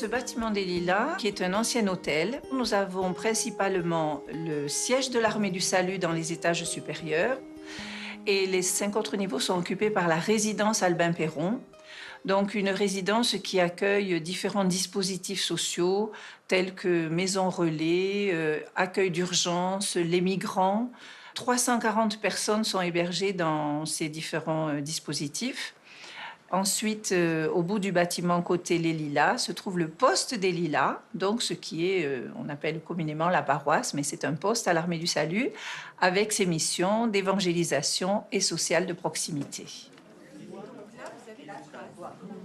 ce bâtiment des Lilas, qui est un ancien hôtel, nous avons principalement le siège de l'Armée du Salut dans les étages supérieurs et les 5 autres niveaux sont occupés par la résidence Albin Perron. Donc une résidence qui accueille différents dispositifs sociaux tels que maisons relais, accueil d'urgence, les migrants. 340 personnes sont hébergées dans ces différents dispositifs. Ensuite, au bout du bâtiment côté les Lilas, se trouve le poste des Lilas, donc ce qui est, on appelle communément la paroisse, mais c'est un poste à l'Armée du Salut, avec ses missions d'évangélisation et sociale de proximité.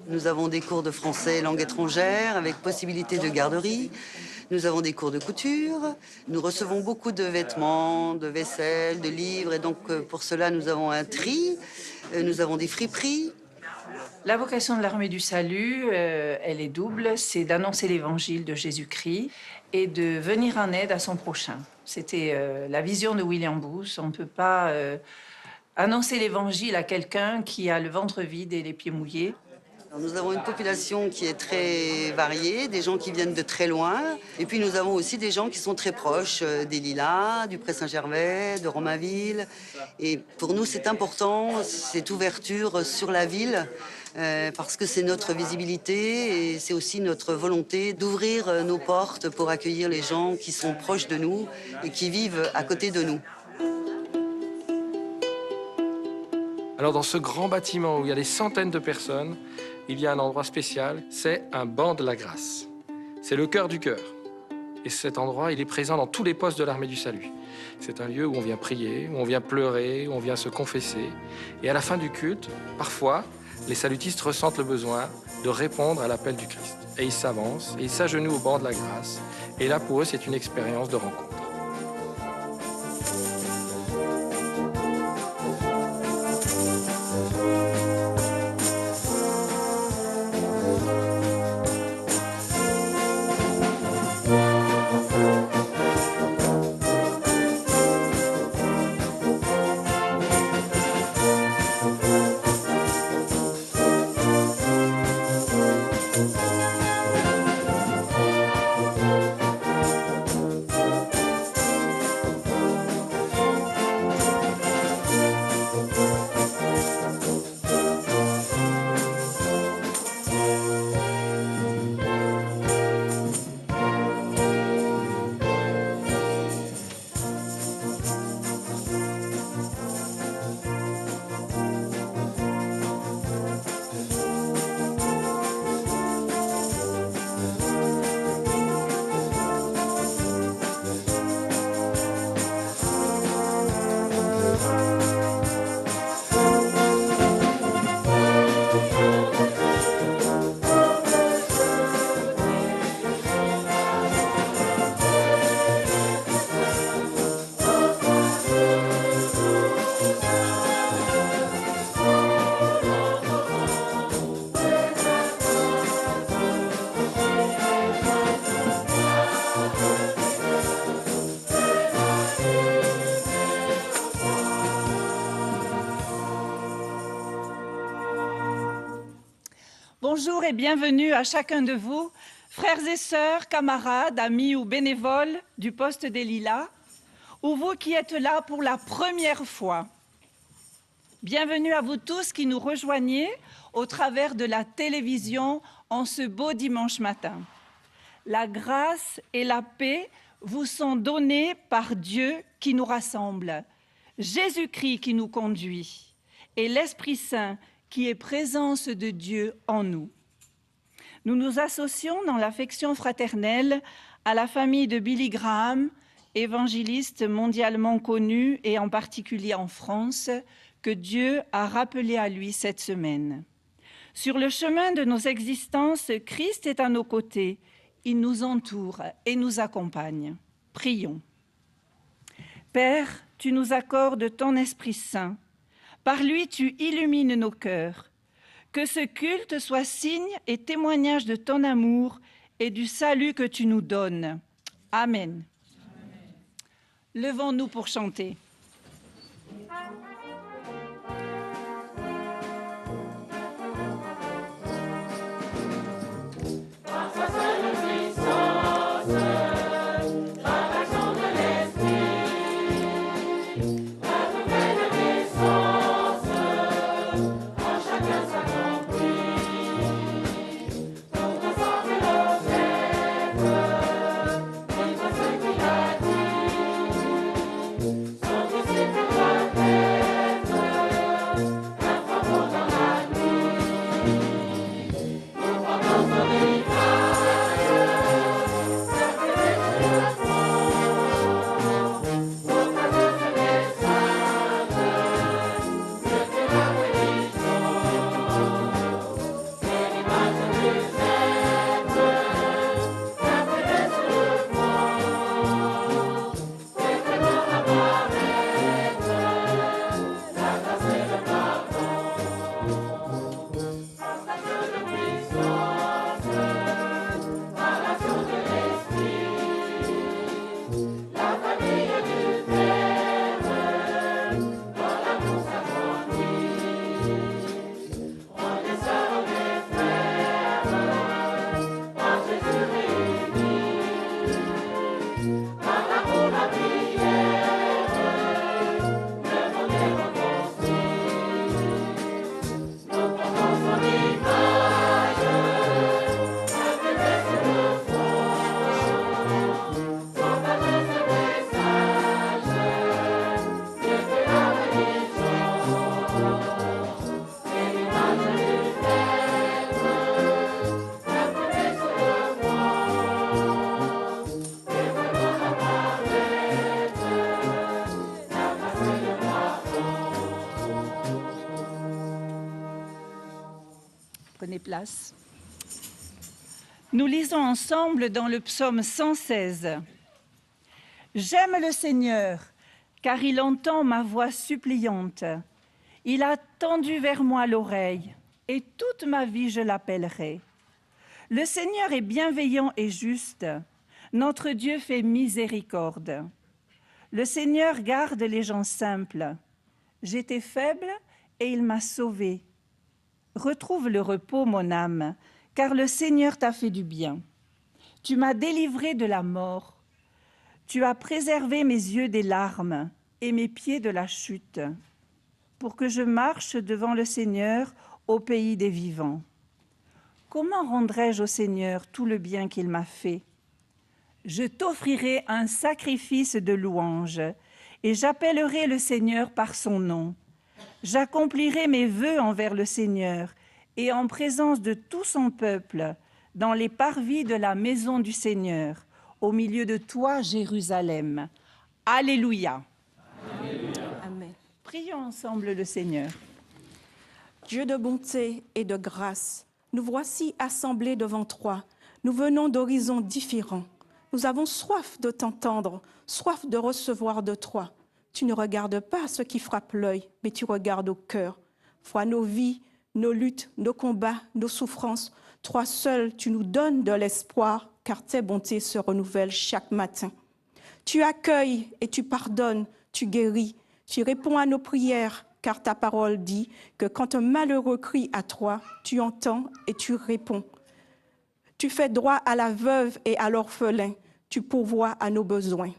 Nous avons des cours de français langue étrangère avec possibilité de garderie. Nous avons des cours de couture. Nous recevons beaucoup de vêtements, de vaisselle, de livres. Et donc, pour cela, nous avons un tri. Nous avons des friperies. La vocation de l'Armée du Salut, elle est double. C'est d'annoncer l'évangile de Jésus-Christ et de venir en aide à son prochain. C'était la vision de William Booth. On ne peut pas annoncer l'évangile à quelqu'un qui a le ventre vide et les pieds mouillés. Nous avons une population qui est très variée, des gens qui viennent de très loin. Et puis nous avons aussi des gens qui sont très proches des Lilas, du Pré-Saint-Gervais, de Romainville. Et pour nous, c'est important, cette ouverture sur la ville, parce que c'est notre visibilité et c'est aussi notre volonté d'ouvrir nos portes pour accueillir les gens qui sont proches de nous et qui vivent à côté de nous. Alors dans ce grand bâtiment où il y a des centaines de personnes, il y a un endroit spécial, c'est un banc de la grâce. C'est le cœur du cœur. Et cet endroit, il est présent dans tous les postes de l'Armée du Salut. C'est un lieu où on vient prier, où on vient pleurer, où on vient se confesser. Et à la fin du culte, parfois, les salutistes ressentent le besoin de répondre à l'appel du Christ. Et ils s'avancent, et ils s'agenouillent au banc de la grâce. Et là, pour eux, c'est une expérience de rencontre. Bonjour et bienvenue à chacun de vous, frères et sœurs, camarades, amis ou bénévoles du poste des Lilas, ou vous qui êtes là pour la première fois. Bienvenue à vous tous qui nous rejoignez au travers de la télévision en ce beau dimanche matin. La grâce et la paix vous sont données par Dieu qui nous rassemble, Jésus-Christ qui nous conduit et l'Esprit Saint qui est présence de Dieu en nous. Nous nous associons dans l'affection fraternelle à la famille de Billy Graham, évangéliste mondialement connu et en particulier en France, que Dieu a rappelé à lui cette semaine. Sur le chemin de nos existences, Christ est à nos côtés. Il nous entoure et nous accompagne. Prions. Père, tu nous accordes ton Esprit Saint. Par lui, tu illumines nos cœurs. Que ce culte soit signe et témoignage de ton amour et du salut que tu nous donnes. Amen. Levons-nous pour chanter. Grâce à grâce. Nous lisons ensemble dans le psaume 116. « J'aime le Seigneur, car il entend ma voix suppliante. Il a tendu vers moi l'oreille, et toute ma vie je l'appellerai. Le Seigneur est bienveillant et juste. Notre Dieu fait miséricorde. Le Seigneur garde les gens simples. J'étais faible et il m'a sauvé. Retrouve le repos, mon âme, car le Seigneur t'a fait du bien. Tu m'as délivré de la mort. Tu as préservé mes yeux des larmes et mes pieds de la chute, pour que je marche devant le Seigneur au pays des vivants. Comment rendrai-je au Seigneur tout le bien qu'il m'a fait? Je t'offrirai un sacrifice de louange et j'appellerai le Seigneur par son nom. J'accomplirai mes vœux envers le Seigneur et en présence de tout son peuple, dans les parvis de la maison du Seigneur, au milieu de toi, Jérusalem. Alléluia. Amen. Prions ensemble le Seigneur. Dieu de bonté et de grâce, nous voici assemblés devant toi. Nous venons d'horizons différents. Nous avons soif de t'entendre, soif de recevoir de toi. Tu ne regardes pas ce qui frappe l'œil, mais tu regardes au cœur. Vois nos vies, nos luttes, nos combats, nos souffrances. Toi seul, tu nous donnes de l'espoir, car tes bontés se renouvellent chaque matin. Tu accueilles et tu pardonnes, tu guéris, tu réponds à nos prières, car ta parole dit que quand un malheureux crie à toi, tu entends et tu réponds. Tu fais droit à la veuve et à l'orphelin, tu pourvois à nos besoins.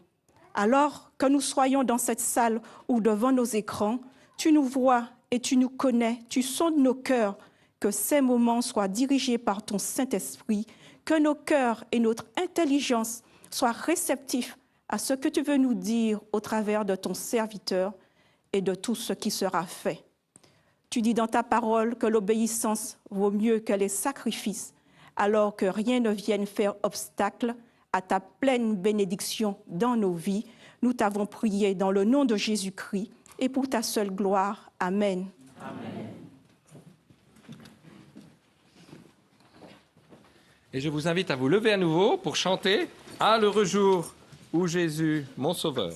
Alors que nous soyons dans cette salle ou devant nos écrans, tu nous vois et tu nous connais, tu sondes nos cœurs, que ces moments soient dirigés par ton Saint-Esprit, que nos cœurs et notre intelligence soient réceptifs à ce que tu veux nous dire au travers de ton serviteur et de tout ce qui sera fait. Tu dis dans ta parole que l'obéissance vaut mieux que les sacrifices, alors que rien ne vienne faire obstacle à ta pleine bénédiction dans nos vies. Nous t'avons prié dans le nom de Jésus-Christ et pour ta seule gloire. Amen. Amen. Et je vous invite à vous lever à nouveau pour chanter « À l'heureux jour où Jésus, mon Sauveur ».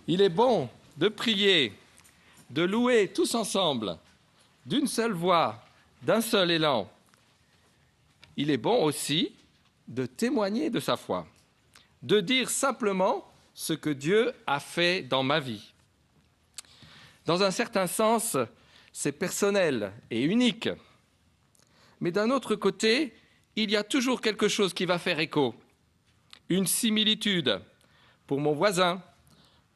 Il est bon de prier, de louer tous ensemble, d'une seule voix, d'un seul élan. Il est bon aussi de témoigner de sa foi, de dire simplement ce que Dieu a fait dans ma vie. Dans un certain sens, c'est personnel et unique. Mais d'un autre côté, il y a toujours quelque chose qui va faire écho, une similitude pour mon voisin,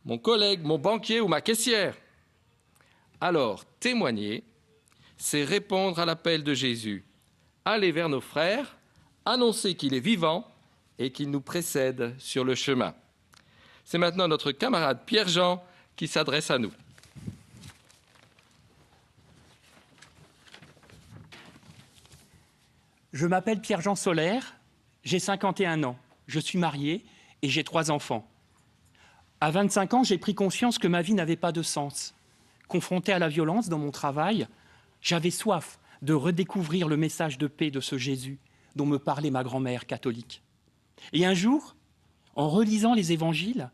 mon collègue, mon banquier ou ma caissière. Alors, témoigner, c'est répondre à l'appel de Jésus. Aller vers nos frères, annoncer qu'il est vivant et qu'il nous précède sur le chemin. C'est maintenant notre camarade Pierre-Jean qui s'adresse à nous. Je m'appelle Pierre-Jean Solaire, j'ai 51 ans, je suis marié et j'ai 3 enfants. À 25 ans, j'ai pris conscience que ma vie n'avait pas de sens. Confronté à la violence dans mon travail, j'avais soif de redécouvrir le message de paix de ce Jésus dont me parlait ma grand-mère catholique. Et un jour, en relisant les évangiles,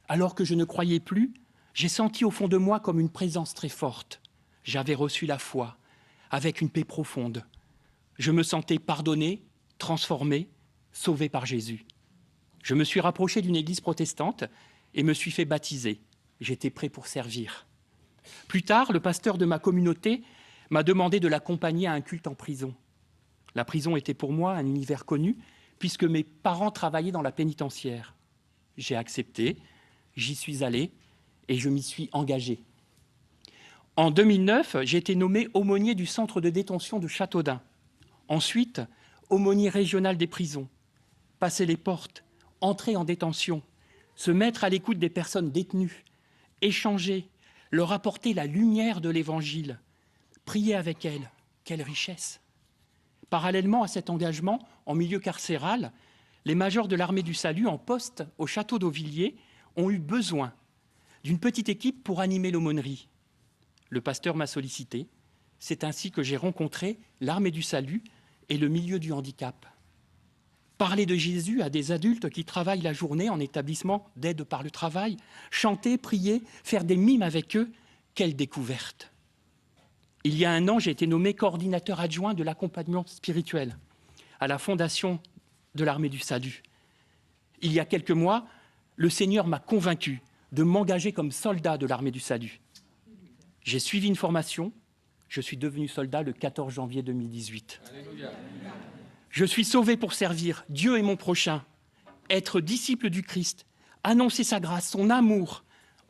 alors que je ne croyais plus, j'ai senti au fond de moi comme une présence très forte. J'avais reçu la foi, avec une paix profonde. Je me sentais pardonné, transformé, sauvé par Jésus. Je me suis rapproché d'une église protestante et me suis fait baptiser. J'étais prêt pour servir. Plus tard, le pasteur de ma communauté m'a demandé de l'accompagner à un culte en prison. La prison était pour moi un univers connu, puisque mes parents travaillaient dans la pénitentiaire. J'ai accepté, j'y suis allé et je m'y suis engagé. En 2009, j'ai été nommé aumônier du centre de détention de Châteaudun. Ensuite, aumônier régional des prisons. Passer les portes, entrer en détention, se mettre à l'écoute des personnes détenues, échanger, leur apporter la lumière de l'Évangile, prier avec elles. Quelle richesse! Parallèlement à cet engagement en milieu carcéral, les majors de l'armée du salut en poste au château d'Auvilliers ont eu besoin d'une petite équipe pour animer l'aumônerie. Le pasteur m'a sollicité. C'est ainsi que j'ai rencontré l'armée du salut et le milieu du handicap. Parler de Jésus à des adultes qui travaillent la journée en établissement d'aide par le travail, chanter, prier, faire des mimes avec eux, quelle découverte! Il y a 1 an, j'ai été nommé coordinateur adjoint de l'accompagnement spirituel à la Fondation de l'Armée du Salut. Il y a quelques mois, le Seigneur m'a convaincu de m'engager comme soldat de l'Armée du Salut. J'ai suivi une formation, je suis devenu soldat le 14 janvier 2018. Alléluia. Je suis sauvé pour servir Dieu et mon prochain, être disciple du Christ, annoncer sa grâce, son amour,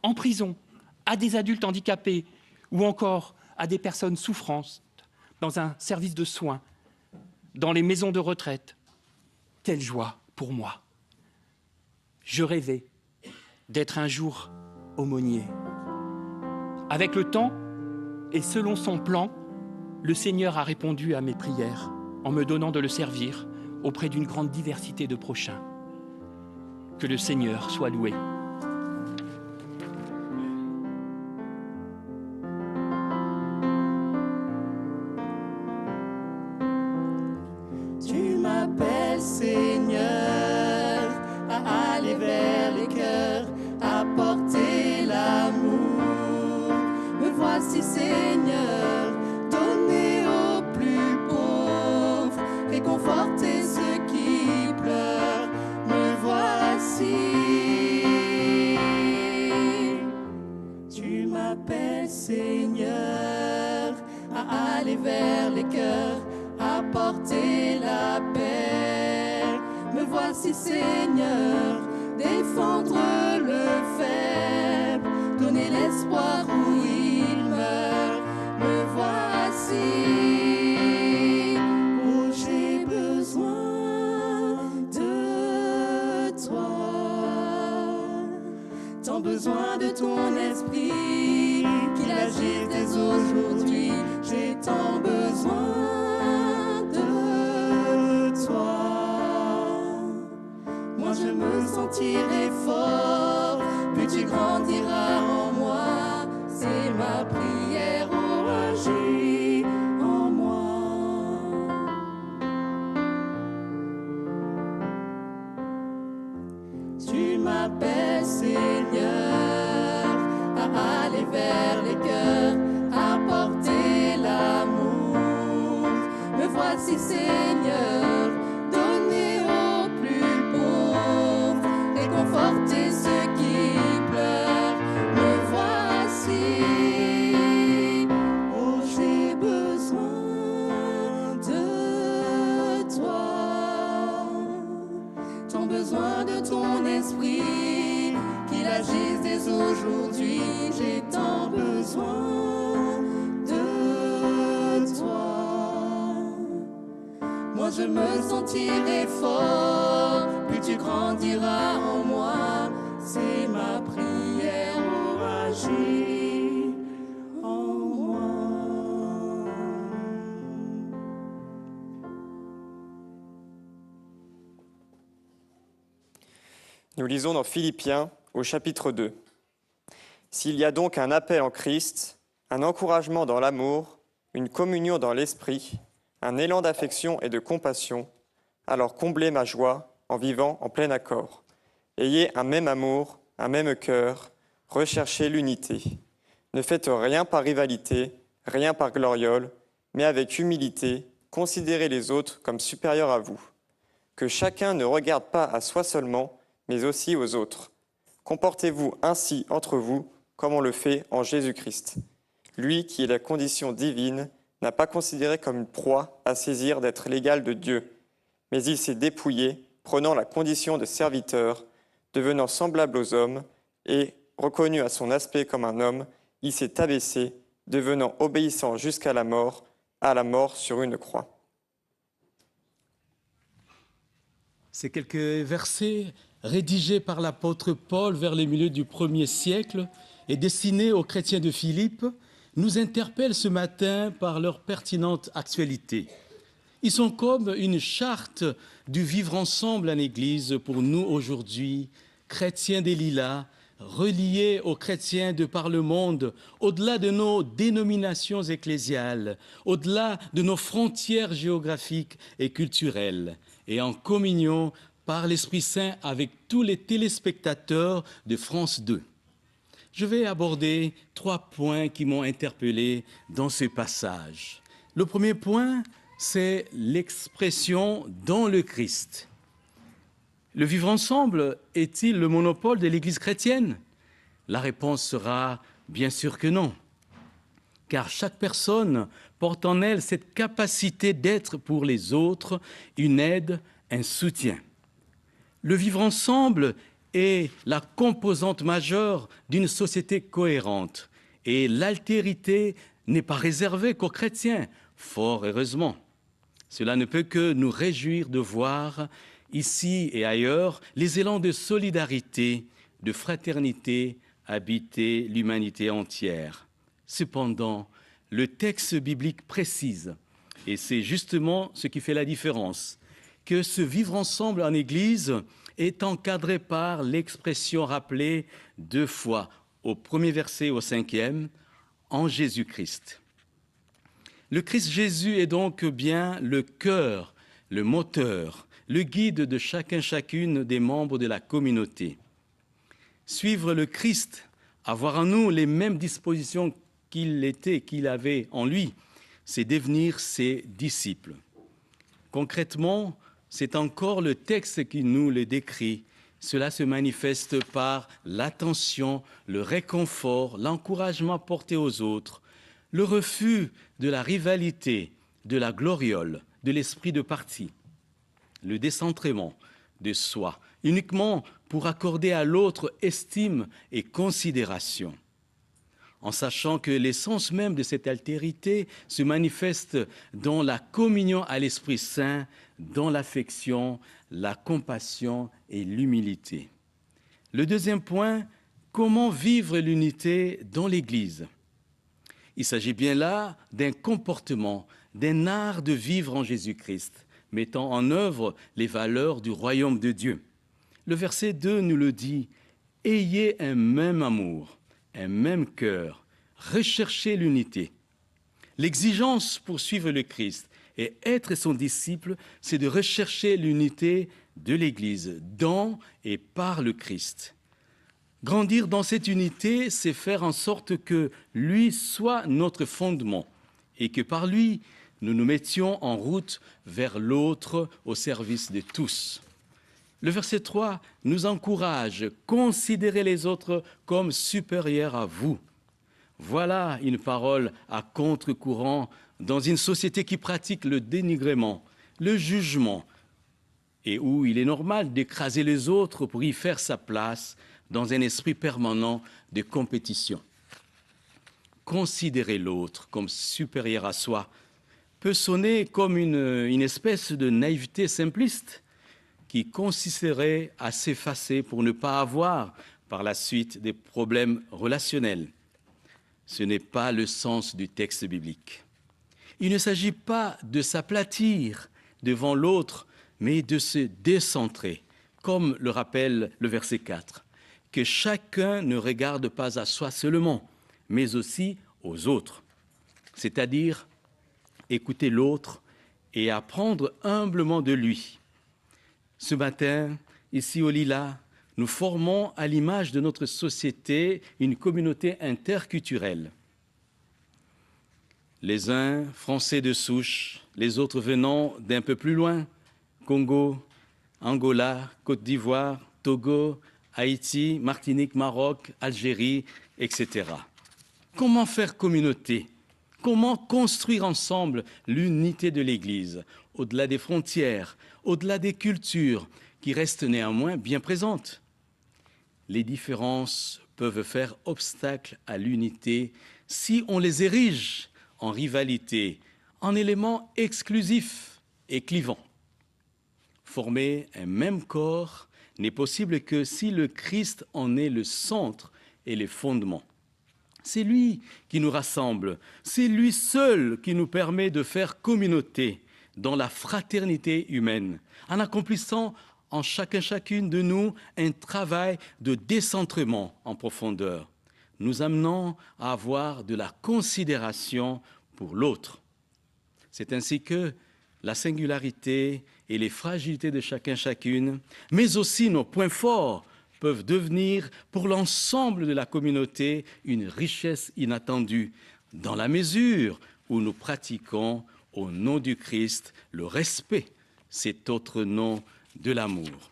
en prison, à des adultes handicapés ou encore à des personnes souffrantes, dans un service de soins, dans les maisons de retraite. Quelle joie pour moi! Je rêvais d'être un jour aumônier. Avec le temps, et selon son plan, le Seigneur a répondu à mes prières en me donnant de le servir auprès d'une grande diversité de prochains. Que le Seigneur soit loué. Tu m'appelles Seigneur à aller vers les cœurs, à porter l'amour. Me voici Seigneur, donner aux plus pauvres, réconforter ceux qui pleurent. Me voici. Tu m'appelles Seigneur à aller vers les cœurs, à porter la paix. Me voici Seigneur, défendre le faible, donner l'espoir où il meurt. Me voici. Oh, j'ai besoin de toi, tant besoin de ton esprit qu'il agisse dès aujourd'hui. J'ai tant besoin de toi. Moi je me sentirai fort, plus tu grandiras en moi. C'est ma prière, oh agis en moi. Tu m'appelles Seigneur à aller vers les cœurs, à porter l'amour. Me voici Seigneur, donner aux plus pauvres, réconforter ceux qui pleurent. Me voici. Oh, j'ai besoin de toi, tant besoin de ton esprit qu'il agisse dès aujourd'hui. J'ai tant besoin de toi. Moi je me sentirai fort, plus tu grandiras en moi. C'est ma prière, oh agis en moi. Nous lisons dans Philippiens au chapitre 2. S'il y a donc un appel en Christ, un encouragement dans l'amour, une communion dans l'esprit, un élan d'affection et de compassion, alors comblez ma joie en vivant en plein accord. Ayez un même amour, un même cœur, recherchez l'unité. Ne faites rien par rivalité, rien par gloriole, mais avec humilité, considérez les autres comme supérieurs à vous. Que chacun ne regarde pas à soi seulement, mais aussi aux autres. Comportez-vous ainsi entre vous, comme on le fait en Jésus-Christ. Lui, qui est la condition divine, n'a pas considéré comme une proie à saisir d'être l'égal de Dieu, mais il s'est dépouillé, prenant la condition de serviteur, devenant semblable aux hommes, et, reconnu à son aspect comme un homme, il s'est abaissé, devenant obéissant jusqu'à la mort sur une croix. Ces quelques versets rédigés par l'apôtre Paul vers le milieu du 1er siècle et destinés aux chrétiens de Philippe nous interpellent ce matin par leur pertinente actualité. Ils sont comme une charte du vivre ensemble en Église pour nous aujourd'hui, chrétiens des Lilas, reliés aux chrétiens de par le monde, au-delà de nos dénominations ecclésiales, au-delà de nos frontières géographiques et culturelles, et en communion par l'Esprit Saint avec tous les téléspectateurs de France 2. Je vais aborder 3 points qui m'ont interpellé dans ce passage. Le premier point, c'est l'expression « dans le Christ ». Le vivre ensemble est-il le monopole de l'Église chrétienne? La réponse sera bien sûr que non, car chaque personne porte en elle cette capacité d'être pour les autres une aide, un soutien. Le vivre ensemble est la composante majeure d'une société cohérente et l'altérité n'est pas réservée qu'aux chrétiens, fort heureusement. Cela ne peut que nous réjouir de voir ici et ailleurs les élans de solidarité, de fraternité habiter l'humanité entière. Cependant, le texte biblique précise, et c'est justement ce qui fait la différence, que ce vivre ensemble en Église est encadré par l'expression rappelée 2 fois, au 1er verset et au 5e, en Jésus-Christ. Le Christ Jésus est donc bien le cœur, le moteur, le guide de chacune des membres de la communauté. Suivre le Christ, avoir en nous les mêmes dispositions qu'il avait en lui, c'est devenir ses disciples. Concrètement, c'est encore le texte qui nous le décrit. Cela se manifeste par l'attention, le réconfort, l'encouragement porté aux autres, le refus de la rivalité, de la gloriole, de l'esprit de parti, le décentrement de soi, uniquement pour accorder à l'autre estime et considération. En sachant que l'essence même de cette altérité se manifeste dans la communion à l'Esprit Saint, dans l'affection, la compassion et l'humilité. Le deuxième point, comment vivre l'unité dans l'Église? Il s'agit bien là d'un comportement, d'un art de vivre en Jésus-Christ, mettant en œuvre les valeurs du royaume de Dieu. Le verset 2 nous le dit, « Ayez un même amour, un même cœur, recherchez l'unité. » L'exigence pour suivre le Christ et être son disciple, c'est de rechercher l'unité de l'Église, dans et par le Christ. Grandir dans cette unité, c'est faire en sorte que lui soit notre fondement et que par lui, nous nous mettions en route vers l'autre au service de tous. Le verset 3 nous encourage, considérez les autres comme supérieurs à vous. Voilà une parole à contre-courant dans une société qui pratique le dénigrement, le jugement, et où il est normal d'écraser les autres pour y faire sa place dans un esprit permanent de compétition. Considérer l'autre comme supérieur à soi peut sonner comme une espèce de naïveté simpliste qui consisterait à s'effacer pour ne pas avoir par la suite des problèmes relationnels. Ce n'est pas le sens du texte biblique. Il ne s'agit pas de s'aplatir devant l'autre, mais de se décentrer, comme le rappelle le verset 4, que chacun ne regarde pas à soi seulement, mais aussi aux autres, c'est-à-dire écouter l'autre et apprendre humblement de lui. Ce matin, ici au Lilas, Nous formons à l'image de notre société une communauté interculturelle. Les uns français de souche, les autres venant d'un peu plus loin, Congo, Angola, Côte d'Ivoire, Togo, Haïti, Martinique, Maroc, Algérie, etc. Comment faire communauté? Comment construire ensemble l'unité de l'Église, au-delà des frontières, au-delà des cultures, qui restent néanmoins bien présentes? Les différences peuvent faire obstacle à l'unité si on les érige en rivalité, en éléments exclusifs et clivants. Former un même corps n'est possible que si le Christ en est le centre et les fondements. C'est lui qui nous rassemble, c'est lui seul qui nous permet de faire communauté dans la fraternité humaine, en accomplissant en chacune de nous un travail de décentrement en profondeur, nous amenant à avoir de la considération pour l'autre. C'est ainsi que la singularité et les fragilités de chacune, mais aussi nos points forts, peuvent devenir pour l'ensemble de la communauté une richesse inattendue, dans la mesure où nous pratiquons au nom du Christ le respect, cet autre nom de l'amour.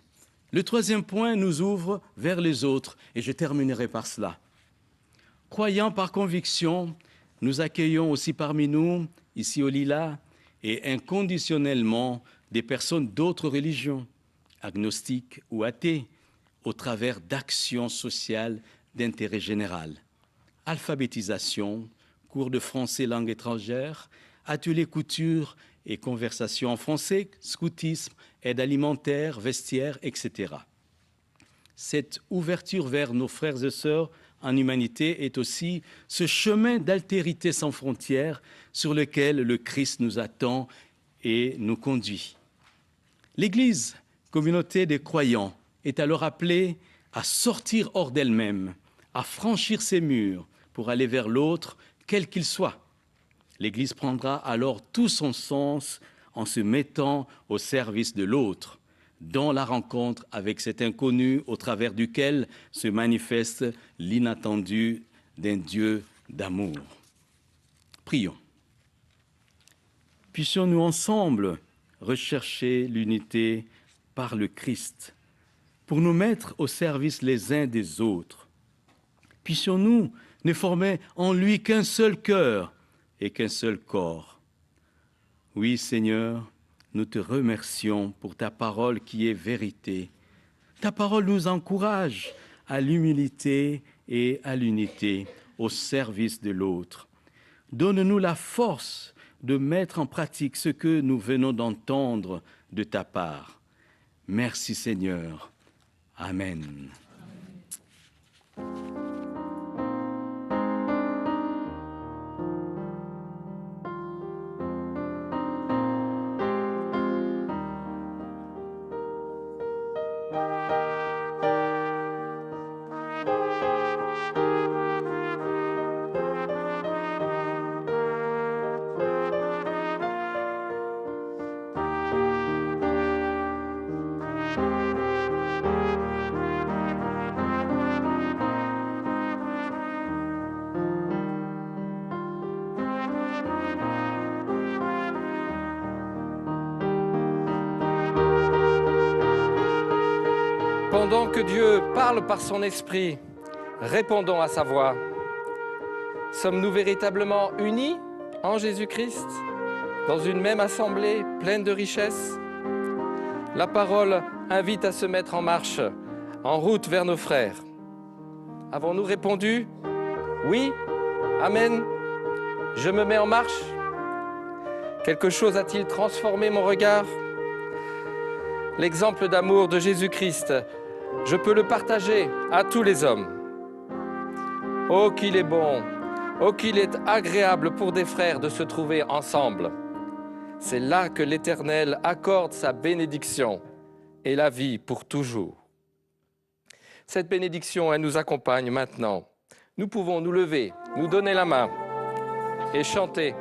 Le troisième point nous ouvre vers les autres, et je terminerai par cela. Croyant par conviction, nous accueillons aussi parmi nous, ici au Lilas, et inconditionnellement des personnes d'autres religions, agnostiques ou athées, au travers d'actions sociales d'intérêt général. Alphabétisation, cours de français langue étrangère, ateliers couture et conversation en français, scoutisme, aide alimentaire, vestiaire, etc. Cette ouverture vers nos frères et sœurs en humanité est aussi ce chemin d'altérité sans frontières sur lequel le Christ nous attend et nous conduit. L'Église, communauté des croyants, est alors appelée à sortir hors d'elle-même, à franchir ses murs pour aller vers l'autre, quel qu'il soit. L'Église prendra alors tout son sens en se mettant au service de l'autre, dans la rencontre avec cet inconnu au travers duquel se manifeste l'inattendu d'un Dieu d'amour. Prions. Puissions-nous ensemble rechercher l'unité par le Christ, pour nous mettre au service les uns des autres. Puissions-nous ne former en lui qu'un seul cœur et qu'un seul corps. Oui, Seigneur, nous te remercions pour ta parole qui est vérité. Ta parole nous encourage à l'humilité et à l'unité, au service de l'autre. Donne-nous la force de mettre en pratique ce que nous venons d'entendre de ta part. Merci, Seigneur. Amen. Pendant que Dieu parle par son esprit, répondons à sa voix. Sommes-nous véritablement unis en Jésus-Christ, dans une même assemblée pleine de richesses? La parole invite à se mettre en marche, en route vers nos frères. Avons-nous répondu? Oui, Amen, je me mets en marche. Quelque chose a-t-il transformé mon regard? L'exemple d'amour de Jésus-Christ, je peux le partager à tous les hommes. Oh, qu'il est bon, oh, qu'il est agréable pour des frères de se trouver ensemble. C'est là que l'Éternel accorde sa bénédiction et la vie pour toujours. Cette bénédiction, elle nous accompagne maintenant. Nous pouvons nous lever, nous donner la main et chanter